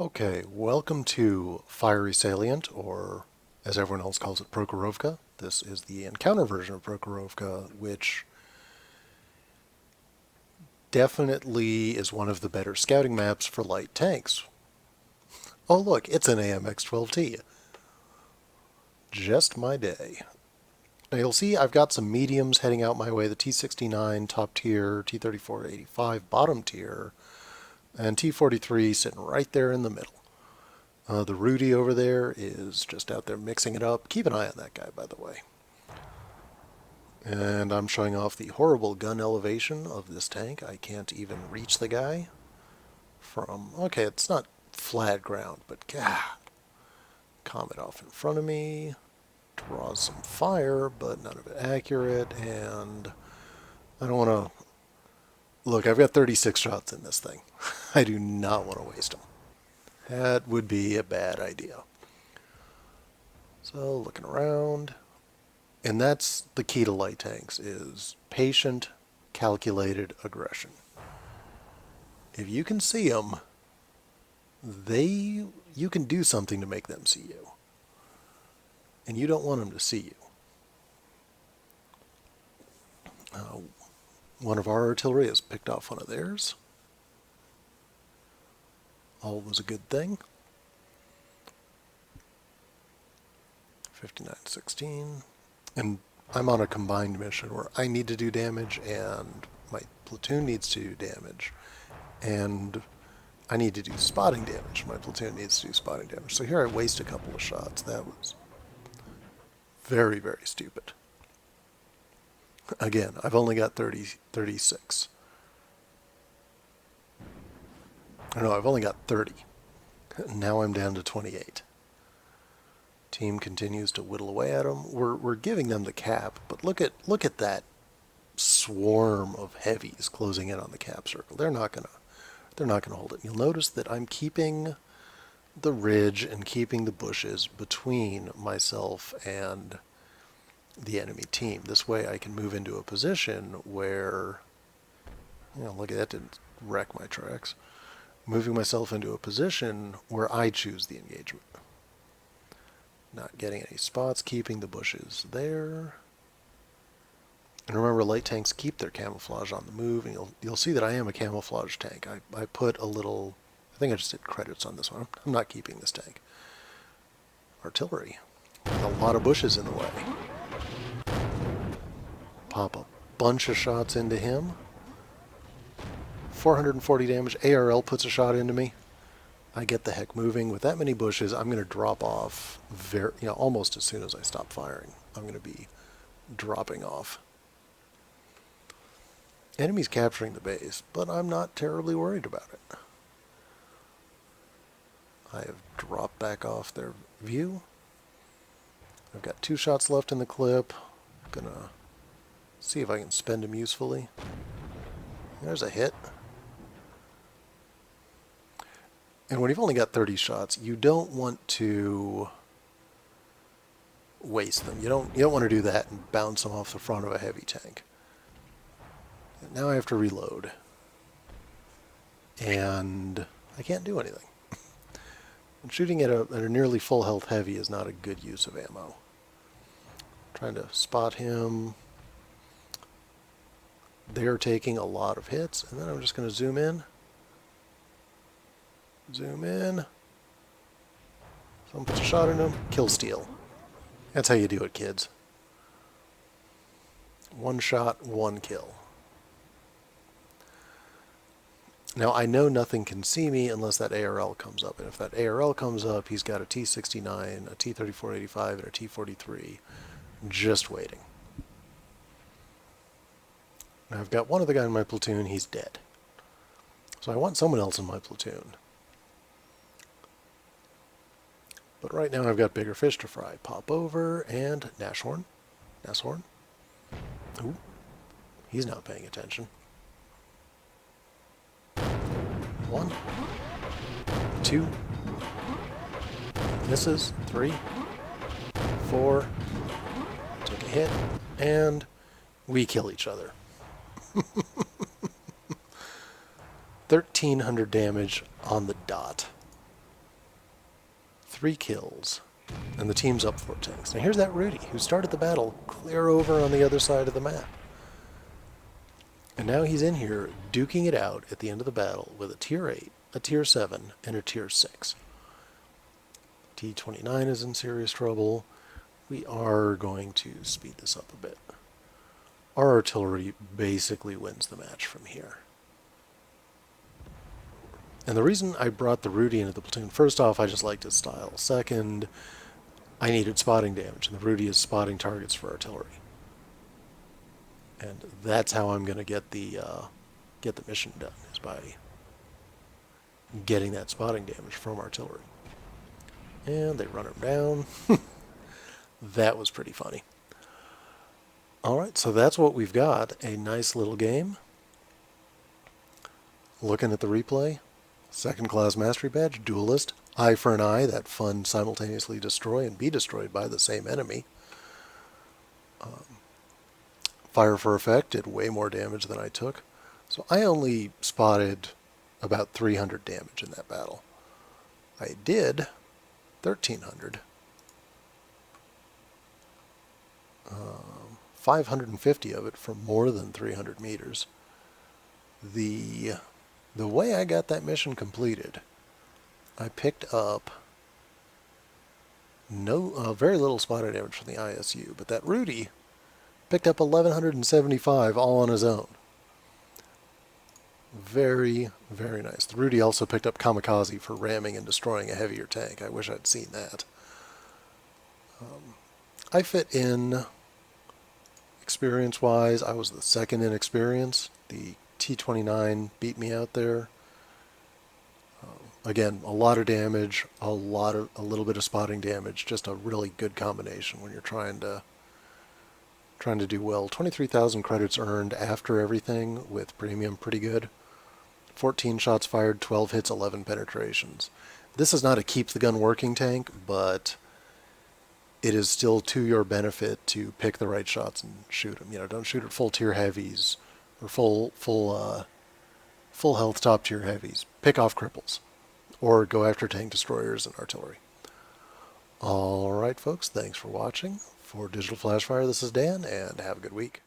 Okay, welcome to Fiery Salient, or as everyone else calls it, Prokhorovka. This is the encounter version of Prokhorovka, which definitely is one of the better scouting maps for light tanks. Oh look, it's an AMX 12T. Just my day. Now you'll see I've got some mediums heading out my way, the T69 top tier, T34-85 bottom tier, and T43 sitting right there in the middle. The Rudy over there is just out there mixing it up. Keep an eye on that guy, by the way. And I'm showing off the horrible gun elevation of this tank. I can't even reach the guy from... Okay, it's not flat ground, but God. Comet off in front of me. Draws some fire, but none of it accurate. And I don't want to... Look, I've got 36 shots in this thing. I do not want to waste them. That would be a bad idea. So, looking around. And that's the key to light tanks, is patient, calculated aggression. If you can see them, you can do something to make them see you. And you don't want them to see you. One of our artillery has picked off one of theirs. All was a good thing. 59-16. And I'm on a combined mission where I need to do damage and my platoon needs to do damage. And I need to do spotting damage. My platoon needs to do spotting damage. So here I waste a couple of shots. That was very, very stupid. Again, I've only got 36. No, I've only got 30. Now I'm down to 28. Team continues to whittle away at them. We're giving them the cap, but look at that swarm of heavies closing in on the cap circle. They're not gonna hold it. You'll notice that I'm keeping the ridge and keeping the bushes between myself and the enemy team. This way I can move into a position where, look at that, didn't wreck my tracks. Moving myself into a position where I choose the engagement. Not getting any spots, keeping the bushes there. And remember, light tanks keep their camouflage on the move, and you'll see that I am a camouflage tank. I put a little, I think I just did credits on this one. I'm not keeping this tank. Artillery. A lot of bushes in the way. Pop a bunch of shots into him. 440 damage. ARL puts a shot into me. I get the heck moving. With that many bushes, I'm going to drop off almost as soon as I stop firing. I'm going to be dropping off. Enemies capturing the base, but I'm not terribly worried about it. I have dropped back off their view. I've got 2 shots left in the clip. I'm going to see if I can spend them usefully. There's a hit. And when you've only got 30 shots, you don't want to waste them. You don't want to do that and bounce them off the front of a heavy tank. And now I have to reload. And I can't do anything. And shooting at a nearly full health heavy is not a good use of ammo. Trying to spot him. They're taking a lot of hits, and then I'm just going to zoom in. Zoom in. Someone puts a shot in him. Kill steal. That's how you do it, kids. 1 shot, 1 kill. Now, I know nothing can see me unless that ARL comes up. And if that ARL comes up, he's got a T69, a T34-85, and a T43 just waiting. Now, I've got one of the guys in my platoon. He's dead. So I want someone else in my platoon. But right now I've got bigger fish to fry. Pop over and Nashorn. Nashorn. Ooh. He's not paying attention. 1. 2. Misses. 3. 4. Took a hit. And we kill each other. 1,300 damage on the dot. 3 kills, and the team's up 4 tanks. Now here's that Rudy, who started the battle clear over on the other side of the map. And now he's in here duking it out at the end of the battle with a tier 8, a tier 7, and a tier 6. T29 is in serious trouble. We are going to speed this up a bit. Our artillery basically wins the match from here. And the reason I brought the Rudy into the platoon, first off, I just liked his style. Second, I needed spotting damage, and the Rudy is spotting targets for artillery. And that's how I'm going to get the mission done, is by getting that spotting damage from artillery. And they run him down. That was pretty funny. Alright, so that's what we've got. A nice little game. Looking at the replay. Second class mastery badge, duelist, eye for an eye, that fun simultaneously destroy and be destroyed by the same enemy. Fire for effect did way more damage than I took. So I only spotted about 300 damage in that battle. I did 1,300. 550 of it from more than 300 meters. The way I got that mission completed, I picked up very little spotter damage from the ISU, but that Rudy picked up 1,175 all on his own. Very, very nice. The Rudy also picked up kamikaze for ramming and destroying a heavier tank. I wish I'd seen that. I fit in experience-wise. I was the second in experience. The T29 beat me out there. Again, a lot of damage, a little bit of spotting damage. Just a really good combination when you're trying to do well. 23,000 credits earned after everything with premium, pretty good. 14 shots fired, 12 hits, 11 penetrations. This is not a keep the gun working tank, but it is still to your benefit to pick the right shots and shoot them. You know, don't shoot at full tier heavies or full health top tier heavies. Pick off cripples or go after tank destroyers and artillery. All right, folks, thanks for watching. For Digital.Flash.Fire, this is Dan, and have a good week.